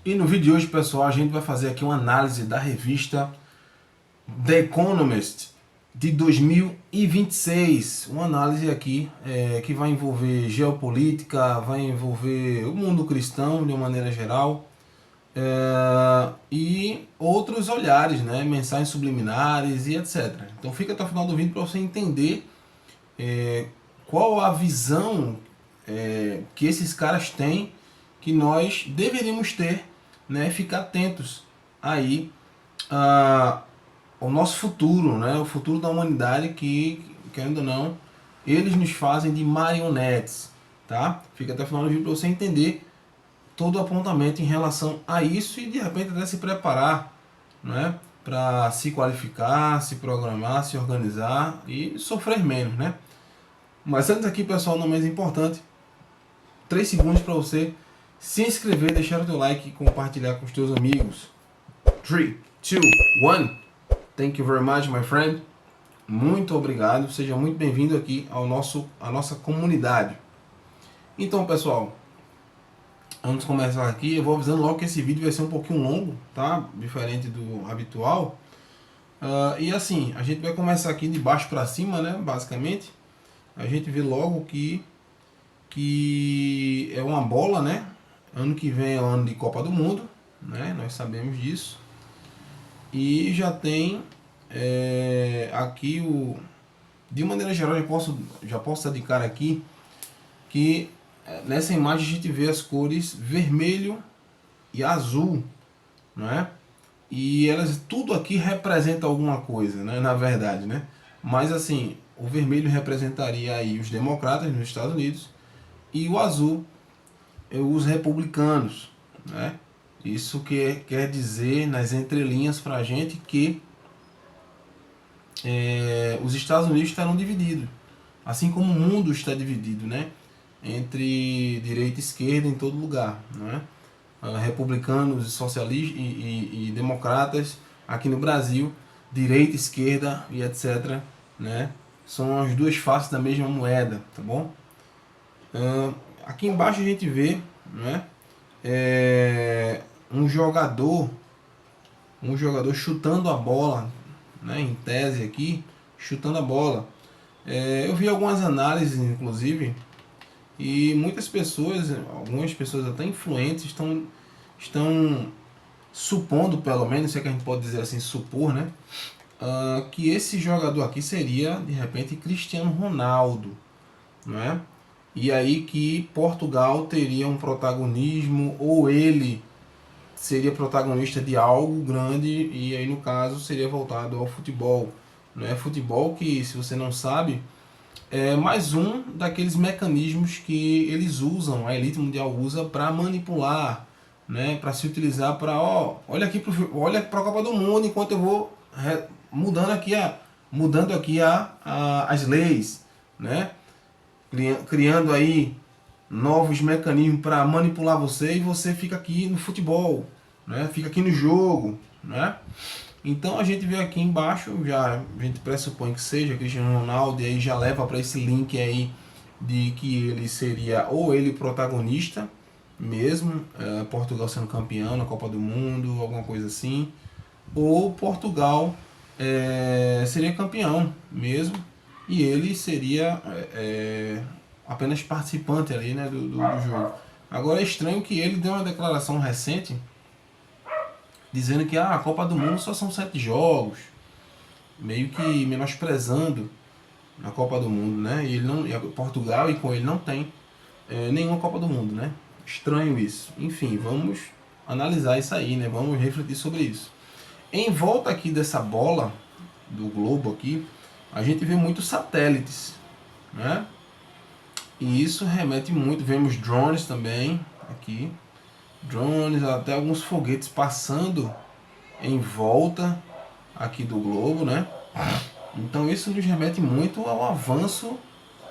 E no vídeo de hoje, pessoal, a gente vai fazer aqui uma análise da revista The Economist de 2026. Uma análise aqui que vai envolver geopolítica, vai envolver o mundo cristão de uma maneira geral e outros olhares, né? Mensagens subliminares e etc. Então fica até o final do vídeo para você entender qual a visão que esses caras têm, que nós deveríamos ter, né? Ficar atentos aí ao nosso futuro, né? O futuro da humanidade, que, querendo ou não, eles nos fazem de marionetes, tá? Fica até o final do vídeo para você entender todo o apontamento em relação a isso e de repente até se preparar, né? Para se qualificar, se programar, se organizar e sofrer menos, né? Mas antes aqui, pessoal, não menos importante, 3 segundos para você se inscrever, deixar o teu like e compartilhar com os teus amigos. 3, 2, 1. Thank you very much, my friend. Muito obrigado. Seja muito bem-vindo aqui à nossa comunidade. Então, pessoal, antes de começar aqui, eu vou avisando logo que esse vídeo vai ser um pouquinho longo, tá? Diferente do habitual. E assim, a gente vai começar aqui de baixo para cima, né? Basicamente, a gente vê logo que é uma bola, né? Ano que vem é o ano de Copa do Mundo, né? Nós sabemos disso. E já tem aqui de maneira geral, já posso dedicar aqui que nessa imagem a gente vê as cores vermelho e azul, né? E elas tudo aqui representa alguma coisa, né? Na verdade, né? Mas assim, o vermelho representaria aí os democratas nos Estados Unidos e o azul os republicanos, né? Isso quer dizer nas entrelinhas para a gente que os Estados Unidos estarão divididos, assim como o mundo está dividido, né? Entre direita e esquerda em todo lugar, né? Republicanos, socialistas e democratas aqui no Brasil, direita, esquerda e etc, né? São as duas faces da mesma moeda, tá bom? Aqui embaixo a gente vê, né? Um jogador chutando a bola, né? Em tese aqui, chutando a bola. Eu vi algumas análises, inclusive, e muitas pessoas, algumas pessoas até influentes, estão supondo, pelo menos, se é que a gente pode dizer assim, supor, né? Que esse jogador aqui seria, de repente, Cristiano Ronaldo, né? E aí que Portugal teria um protagonismo, ou ele seria protagonista de algo grande, e aí no caso seria voltado ao futebol, né? Futebol que, se você não sabe, é mais um daqueles mecanismos que eles usam, a elite mundial usa para manipular, né? Para se utilizar para, olha para a Copa do Mundo, enquanto eu vou mudando aqui as leis, né? Criando aí novos mecanismos para manipular você, e você fica aqui no futebol, né? Fica aqui no jogo, né? Então a gente vê aqui embaixo, já a gente pressupõe que seja Cristiano Ronaldo, e aí já leva para esse link aí de que ele seria ou ele protagonista mesmo, Portugal sendo campeão na Copa do Mundo, alguma coisa assim, ou Portugal seria campeão mesmo, e ele seria apenas participante ali, né, do jogo. Agora é estranho que ele deu uma declaração recente dizendo que a Copa do Mundo só são 7 jogos, meio que menosprezando a Copa do Mundo, né? E Portugal, e com ele não tem nenhuma Copa do Mundo, né? Estranho isso. Enfim, vamos analisar isso aí, né? Vamos refletir sobre isso. Em volta aqui dessa bola do globo aqui, a gente vê muitos satélites, né? E isso remete muito, vemos drones também aqui, drones, até alguns foguetes passando em volta aqui do globo, né? Então isso nos remete muito ao avanço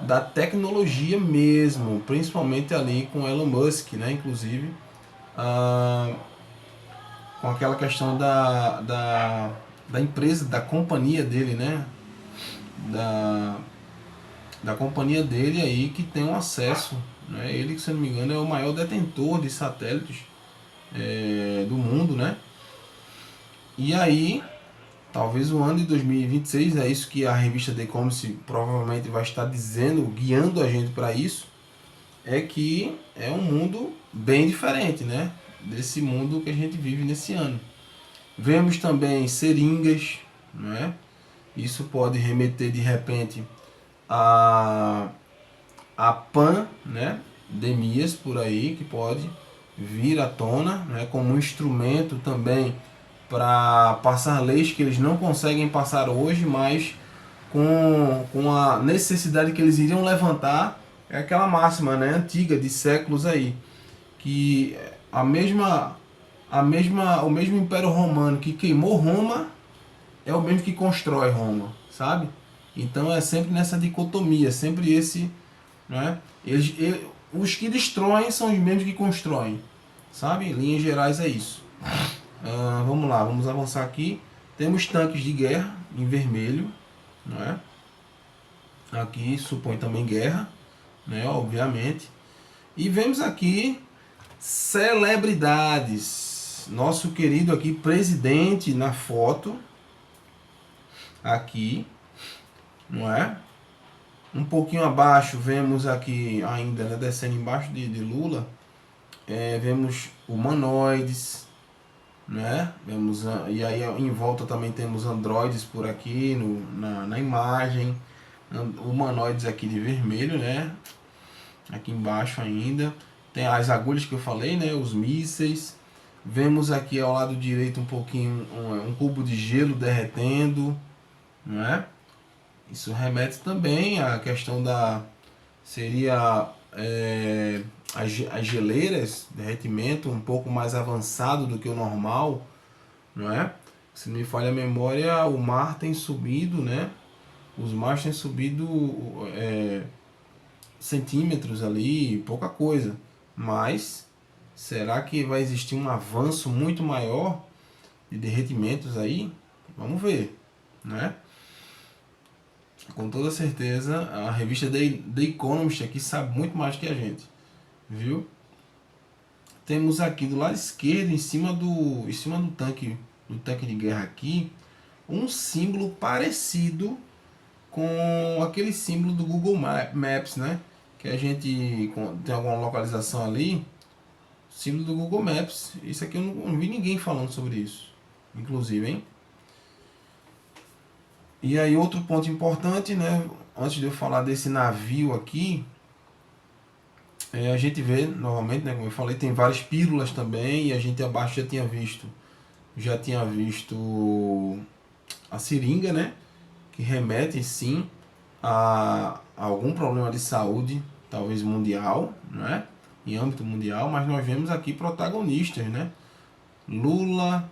da tecnologia mesmo, principalmente ali com Elon Musk, né? Inclusive com aquela questão da empresa, da companhia dele, né? Da companhia dele aí, que tem um acesso, né? Ele, se não me engano, é o maior detentor de satélites do mundo, né? E aí, talvez o ano de 2026, é isso que a revista The E-Commerce provavelmente vai estar dizendo, guiando a gente para isso, é que é um mundo bem diferente, né? Desse mundo que a gente vive nesse ano. Vemos também seringas, né? Isso pode remeter de repente a pandemias por aí, que pode vir à tona, né? Como um instrumento também para passar leis que eles não conseguem passar hoje, mas com a necessidade que eles iriam levantar. É aquela máxima, né, antiga, de séculos aí, que o mesmo Império Romano que queimou Roma é o mesmo que constrói Roma, sabe? Então é sempre nessa dicotomia, sempre esse, né? Os que destroem são os mesmos que constroem, sabe? Em linhas gerais é isso. Vamos lá, vamos avançar aqui. Temos tanques de guerra em vermelho, né? Aqui supõe também guerra, né? Obviamente. E vemos aqui celebridades. Nosso querido aqui presidente na foto, aqui, não é? Um pouquinho abaixo vemos aqui ainda, né, descendo embaixo de Lula, vemos humanoides, né? Vemos, e aí em volta também temos androides por aqui na imagem, humanoides aqui de vermelho, né? Aqui embaixo ainda tem as agulhas que eu falei, né? Os mísseis. Vemos aqui ao lado direito um pouquinho um cubo de gelo derretendo, não é? Isso remete também à questão da seria as geleiras, derretimento um pouco mais avançado do que o normal, não é? Se não me falha a memória, o mar tem subido, né? Os mares têm subido centímetros ali, pouca coisa. Mas será que vai existir um avanço muito maior de derretimentos aí? Vamos ver, né? Com toda certeza, a revista The Economist aqui sabe muito mais que a gente, viu? Temos aqui do lado esquerdo, em cima do tanque de guerra aqui, um símbolo parecido com aquele símbolo do Google Maps, né? Que a gente tem alguma localização ali, símbolo do Google Maps. Isso aqui eu não vi ninguém falando sobre isso, inclusive, hein? E aí outro ponto importante, né? Antes de eu falar desse navio aqui, a gente vê novamente, né? Como eu falei, tem várias pílulas também, e a gente abaixo já tinha visto a seringa, né? Que remete sim a algum problema de saúde, talvez mundial, né? Em âmbito mundial, mas nós vemos aqui protagonistas, né? Lula,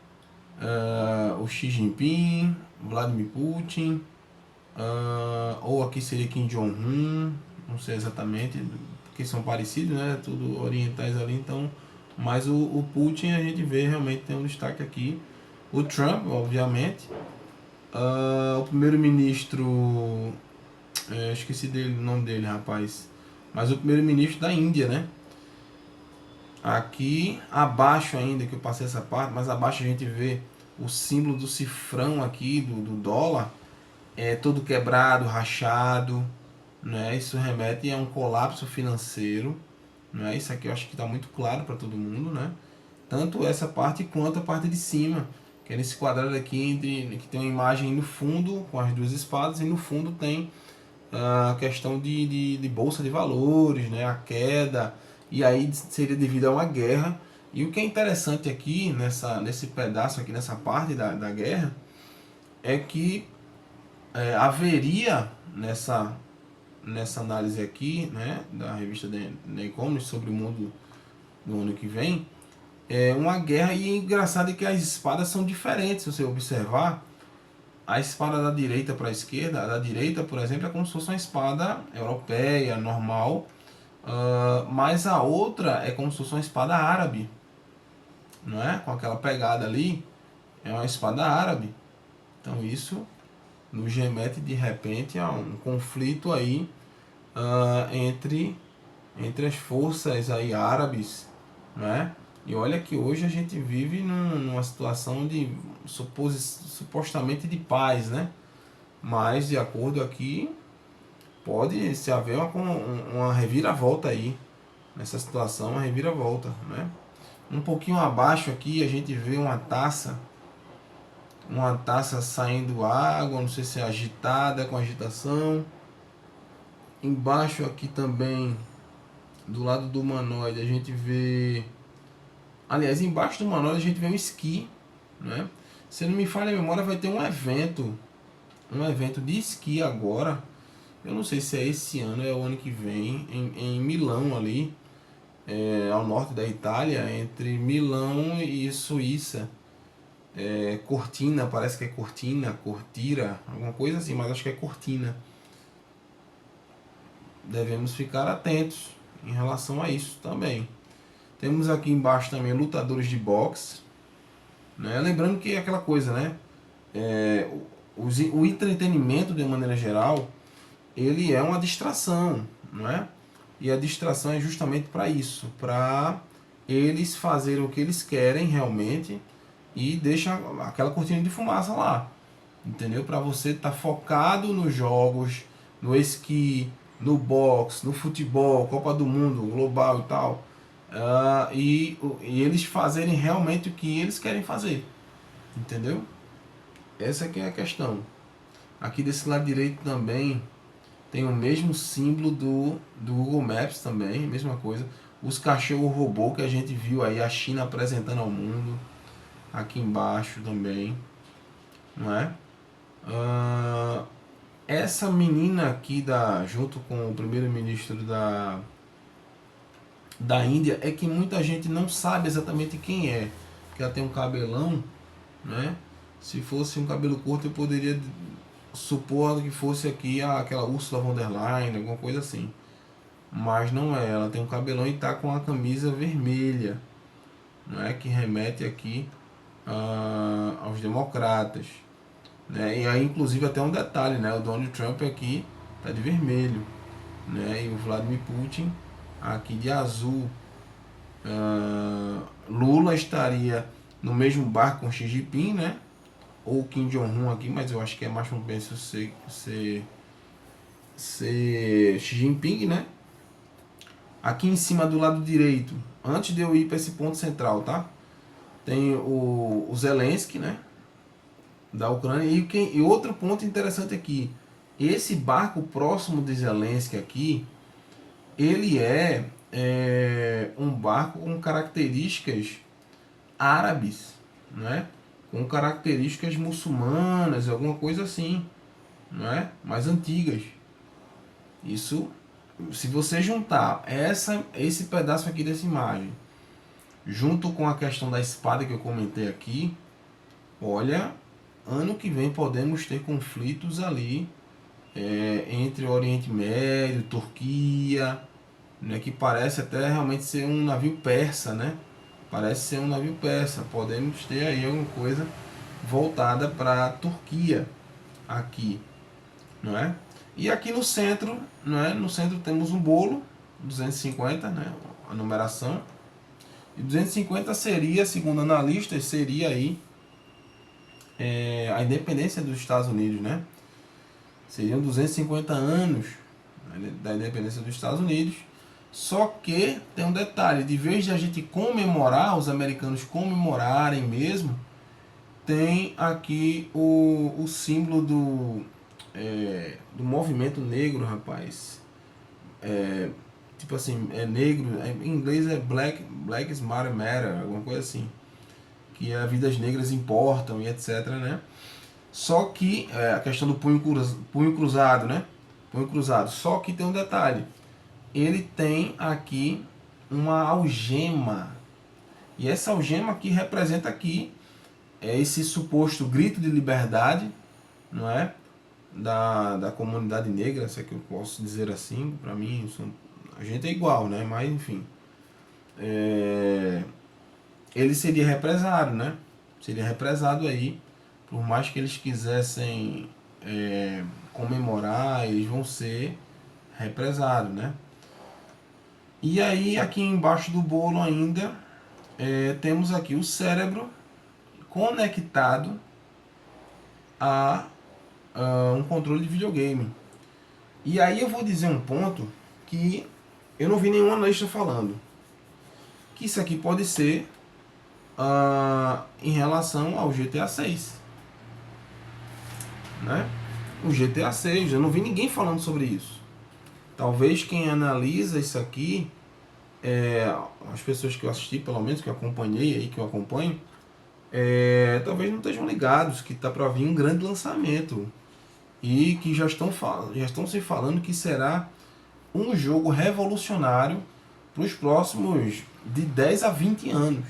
o Xi Jinping, Vladimir Putin, ou aqui seria Kim Jong-un, não sei exatamente, porque são parecidos, né? Tudo orientais ali, então. Mas o Putin a gente vê realmente tem um destaque aqui. O Trump, obviamente. O primeiro-ministro, esqueci o nome dele, rapaz. Mas o primeiro-ministro da Índia, né? Aqui abaixo ainda, que eu passei essa parte, mas abaixo a gente vê o símbolo do cifrão aqui, do dólar, todo quebrado, rachado, né? Isso remete a um colapso financeiro, né? Isso aqui eu acho que está muito claro para todo mundo, né? Tanto essa parte quanto a parte de cima, que é nesse quadrado aqui, que tem uma imagem no fundo com as duas espadas, e no fundo tem a questão de bolsa de valores, né? A queda, e aí seria devido a uma guerra. E o que é interessante aqui, nesse pedaço aqui, nessa parte da guerra, é que haveria nessa análise aqui, né, da revista The Economist sobre o mundo do ano que vem, uma guerra. E é engraçado que as espadas são diferentes. Se você observar, a espada da direita para a esquerda, a da direita, por exemplo, é como se fosse uma espada europeia, normal, mas a outra é como se fosse uma espada árabe, não é? Com aquela pegada ali, é uma espada árabe. Então isso nos remete de repente a um conflito aí entre as forças aí árabes, né? E olha que hoje a gente vive numa situação de supostamente de paz, né? Mas de acordo aqui, pode se haver uma reviravolta aí. Nessa situação, uma reviravolta, né? Um pouquinho abaixo aqui a gente vê uma taça saindo água, não sei se é agitada, com agitação. Embaixo aqui também, do lado do humanoide, a gente vê... Aliás, embaixo do humanoide a gente vê um esqui, né? Se não me falha a memória, vai ter um evento de esqui agora. Eu não sei se é esse ano, é o ano que vem, em Milão ali, ao norte da Itália, entre Milão e Suíça. Cortina, parece que é Cortina, Cortira, alguma coisa assim, mas acho que é Cortina. Devemos ficar atentos em relação a isso também. Temos aqui embaixo também lutadores de boxe, né? Lembrando que é aquela coisa, né? O entretenimento, de maneira geral, ele é uma distração, não é? E a distração é justamente para isso, para eles fazerem o que eles querem realmente e deixa aquela cortina de fumaça lá, entendeu? Para você estar focado nos jogos, no esqui, no boxe, no futebol, Copa do Mundo, global e tal, e eles fazerem realmente o que eles querem fazer, entendeu? Essa que é a questão. Aqui desse lado direito também tem o mesmo símbolo do Google Maps também, mesma coisa. Os cachorros robô que a gente viu aí, a China apresentando ao mundo. Aqui embaixo também, não é? Essa menina aqui, junto com o primeiro-ministro da Índia, é que muita gente não sabe exatamente quem é. Porque ela tem um cabelão, né? Se fosse um cabelo curto, eu poderia supor que fosse aqui aquela Ursula von der Leyen, alguma coisa assim. Mas não é, ela tem um cabelão e está com a camisa vermelha, não é? Que remete aqui aos democratas, né? E aí, inclusive, até um detalhe, né? O Donald Trump aqui está de vermelho, né? E o Vladimir Putin aqui de azul. Lula estaria no mesmo barco com Xi Jinping, né? Ou Kim Jong-un aqui, mas eu acho que é mais propenso ser Xi Jinping, né? Aqui em cima do lado direito, antes de eu ir para esse ponto central, tá? Tem o Zelensky, né? Da Ucrânia. E outro ponto interessante aqui, esse barco próximo de Zelensky aqui, ele um barco com características árabes, né? Com características muçulmanas, alguma coisa assim, não é? Mais antigas. Isso, se você juntar esse pedaço aqui dessa imagem, junto com a questão da espada que eu comentei aqui, olha, ano que vem podemos ter conflitos ali entre o Oriente Médio, Turquia, né, que parece até realmente ser um navio persa, né? Parece ser um navio persa. Podemos ter aí alguma coisa voltada para a Turquia aqui, não é? E aqui no centro, não é? No centro temos um bolo 250, né? A numeração. E 250 seria, segundo analistas, seria aí a independência dos Estados Unidos, né? Seriam 250 anos, né, da independência dos Estados Unidos. Só que tem um detalhe, de vez de a gente comemorar, os americanos comemorarem mesmo, tem aqui o símbolo do movimento negro, rapaz. Tipo assim, é negro, em inglês é Black Lives Matter, alguma coisa assim. Que as vidas negras importam e etc, né? Só que a questão do punho cruzado, né? Punho cruzado. Só que tem um detalhe. Ele tem aqui uma algema. E essa algema aqui representa aqui esse suposto grito de liberdade, não é? Da comunidade negra, se é que eu posso dizer assim. Para mim, a gente é igual, né? Mas enfim. Ele seria represado, né? Seria represado aí. Por mais que eles quisessem comemorar, eles vão ser represados, né? E aí, aqui embaixo do bolo ainda, temos aqui o cérebro conectado a um controle de videogame. E aí eu vou dizer um ponto que eu não vi nenhum analista falando, que isso aqui pode ser em relação ao GTA 6, né? O GTA 6, eu não vi ninguém falando sobre isso. Talvez quem analisa isso aqui, as pessoas que eu assisti, pelo menos que eu acompanhei aí, que eu acompanho, talvez não estejam ligados que está para vir um grande lançamento e que já estão se falando que será um jogo revolucionário para os próximos de 10 a 20 anos,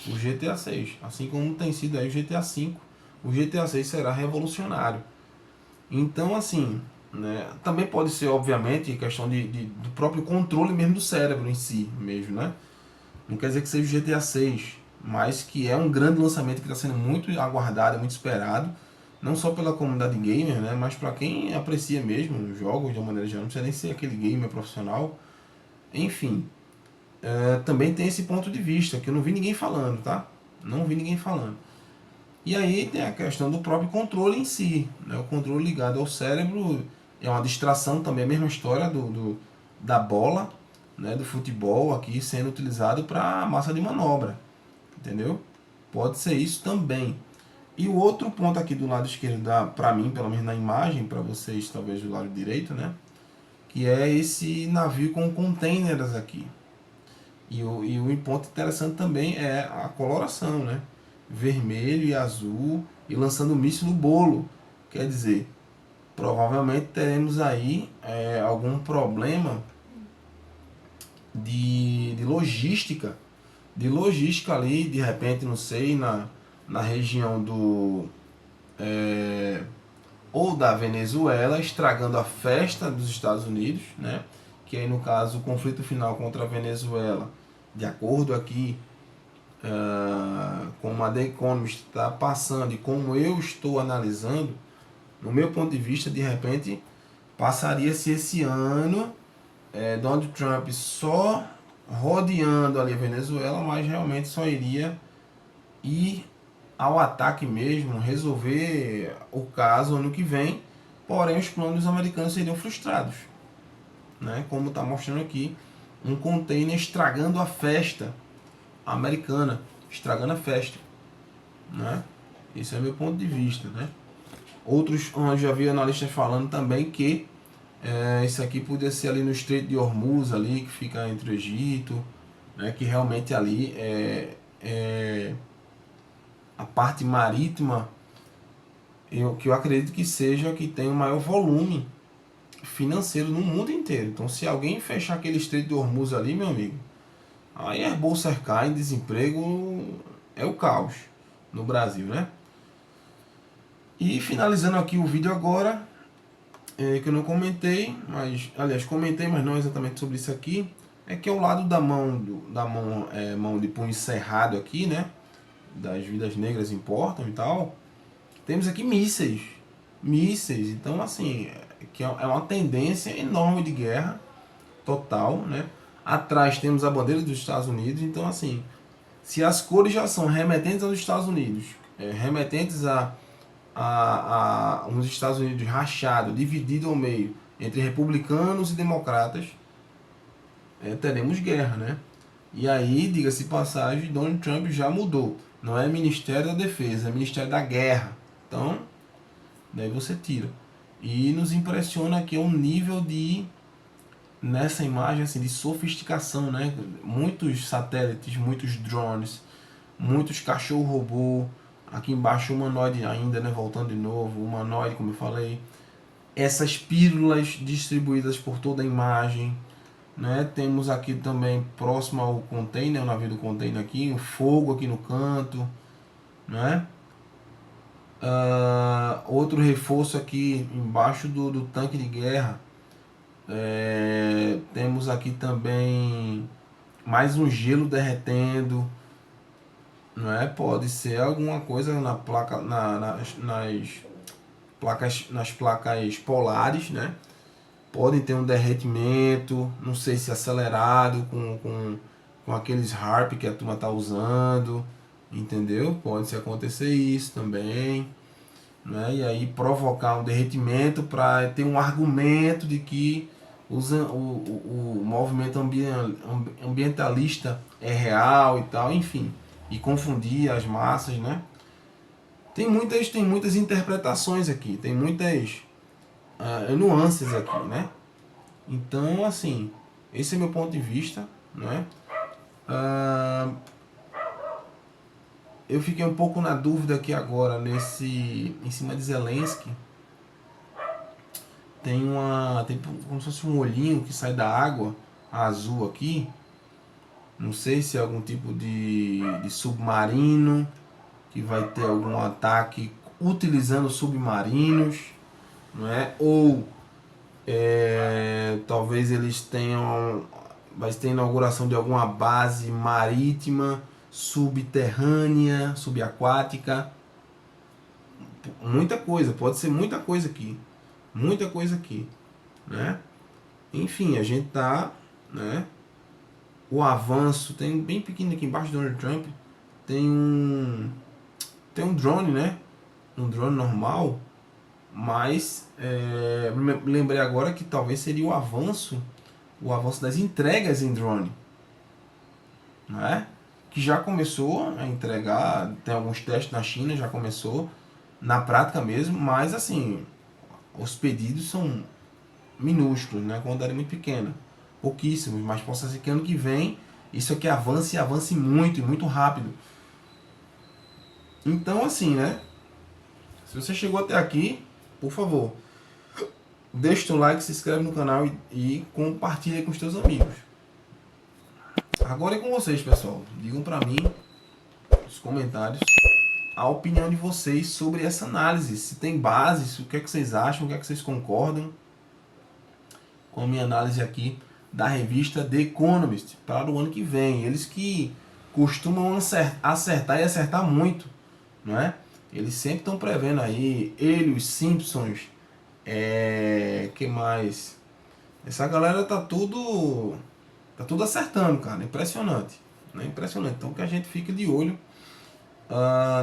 o GTA 6, assim como tem sido aí o GTA 5, o GTA 6 será revolucionário. Então, assim, né, também pode ser, obviamente, questão do próprio controle mesmo do cérebro em si, mesmo, né? Não quer dizer que seja o GTA 6, mas que é um grande lançamento que está sendo muito aguardado, muito esperado, não só pela comunidade gamer, né, mas para quem aprecia mesmo jogos de uma maneira geral, não precisa nem ser aquele gamer profissional. Enfim, também tem esse ponto de vista que eu não vi ninguém falando, tá? Não vi ninguém falando. E aí tem a questão do próprio controle em si, né? O controle ligado ao cérebro é uma distração também, a mesma história da bola, né? Do futebol aqui sendo utilizado para massa de manobra, entendeu? Pode ser isso também. E o outro ponto aqui do lado esquerdo, para mim, pelo menos na imagem, para vocês talvez do lado direito, né? Que é esse navio com containers aqui. E o ponto interessante também é a coloração, né? Vermelho e azul e lançando míssil no bolo. Quer dizer, provavelmente teremos aí algum problema de logística. De logística ali, de repente, não sei, na região ou da Venezuela, estragando a festa dos Estados Unidos, né? Que aí no caso o conflito final contra a Venezuela, de acordo aqui como a The Economist está passando e como eu estou analisando, no meu ponto de vista, de repente passaria-se esse ano Donald Trump só rodeando ali a Venezuela, mas realmente só iria ir ao ataque mesmo, resolver o caso ano que vem, porém os planos americanos seriam frustrados, né? Como está mostrando aqui, um container estragando a festa americana, estragando a festa, né? Esse é o meu ponto de vista, né? Outros, eu já vi analistas falando também que isso aqui poderia ser ali no Estreito de Hormuz, ali, que fica entre o Egito, né? Que realmente ali é a parte marítima, que eu acredito que seja que tem o maior volume financeiro no mundo inteiro. Então, se alguém fechar aquele Estreito de Hormuz ali, meu amigo, aí as bolsas caem, desemprego é o caos no Brasil, né? E finalizando aqui o vídeo agora, que eu não comentei, mas aliás comentei, mas não exatamente sobre isso aqui, é que ao lado da mão de punho cerrado aqui, né? Das vidas negras importam e tal, temos aqui mísseis. Mísseis, então assim, que é uma tendência enorme de guerra total, né? Atrás temos a bandeira dos Estados Unidos, então assim, se as cores já são remetentes aos Estados Unidos, remetentes a uns Estados Unidos rachado, dividido ao meio entre republicanos e democratas, teremos guerra, né? E aí, diga-se passagem, Donald Trump já mudou. Não é Ministério da Defesa, é Ministério da Guerra. Então, daí você tira. E nos impressiona aqui um nível nessa imagem assim, de sofisticação, né? Muitos satélites, muitos drones, muitos cachorro-robô, aqui embaixo o humanoide ainda, né? Voltando de novo, o humanoide, como eu falei, essas pílulas distribuídas por toda a imagem, né? Temos aqui também próximo ao container, o navio do container aqui, o fogo aqui no canto, né? Outro reforço aqui embaixo do tanque de guerra. Temos aqui também mais um gelo derretendo, não é? Pode ser alguma coisa na placa, nas placas polares, né? Podem ter um derretimento, não sei se acelerado com com aqueles harp que a turma tá usando, entendeu? Pode acontecer isso também, né? E aí provocar um derretimento para ter um argumento de que o movimento ambientalista é real e tal, enfim, e confundir as massas, né? Tem muitas interpretações aqui, tem muitas nuances aqui, né? Então, assim, esse é meu ponto de vista, né? Eu fiquei um pouco na dúvida aqui agora em cima de Zelensky. Tem como se fosse um olhinho que sai da água azul aqui. Não sei se é algum tipo de submarino que vai ter algum ataque utilizando submarinos, não é? Ou talvez eles tenham, vai ter inauguração de alguma base marítima, subterrânea, subaquática. Muita coisa, pode ser muita coisa aqui, né? Enfim, a gente tá, né? O avanço tem bem pequeno aqui embaixo do Donald Trump, tem um drone, né? Um drone normal, mas me lembrei agora que talvez seria o avanço das entregas em drone, né? Que já começou a entregar, tem alguns testes na China, já começou na prática mesmo, mas assim, os pedidos são minúsculos, né? Quantidade muito pequena, pouquíssimos, mas possa ser que ano que vem isso aqui avance e avance muito e muito rápido. Então assim, né? Se você chegou até aqui, por favor, deixa o like, se inscreve no canal e compartilha com os teus amigos. Agora é com vocês, pessoal. Digam pra mim nos comentários a opinião de vocês sobre essa análise. Se tem bases, o que é que vocês acham, o que é que vocês concordam com a minha análise aqui da revista The Economist para o ano que vem. Eles que costumam acertar e acertar muito, não é? Eles sempre estão prevendo aí, ele, os Simpsons, que mais? Essa galera tá tudo acertando, cara, impressionante, né? Impressionante. Então que a gente fique de olho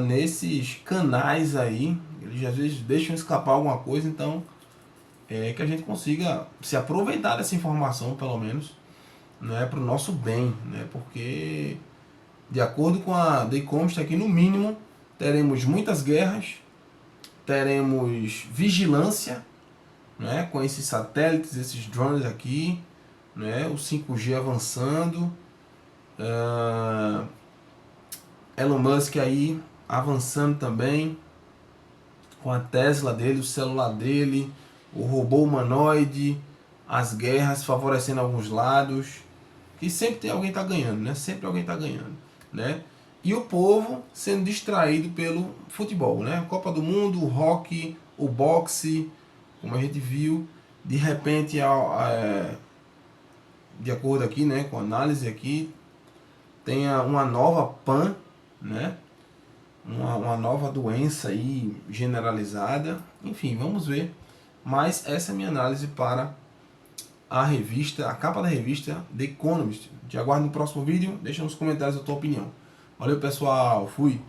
nesses canais aí, eles às vezes deixam escapar alguma coisa, então que a gente consiga se aproveitar dessa informação, pelo menos, né, para o nosso bem, né? Porque de acordo com a The Economist aqui, no mínimo teremos muitas guerras, teremos vigilância, né, com esses satélites, esses drones aqui, né, o 5G avançando, Elon Musk aí avançando também com a Tesla dele, o celular dele, o robô humanoide, as guerras favorecendo alguns lados, que sempre tem alguém tá ganhando, né? Sempre alguém tá ganhando, né? E o povo sendo distraído pelo futebol, né? A Copa do Mundo, o rock, o boxe, como a gente viu, de repente, de acordo aqui, né, com a análise aqui, tem uma nova PAN, né? Uma nova doença aí generalizada. Enfim, vamos ver. Mas essa é a minha análise para a capa da revista The Economist. Te aguardo no próximo vídeo. Deixa nos comentários a tua opinião. Valeu, pessoal. Fui.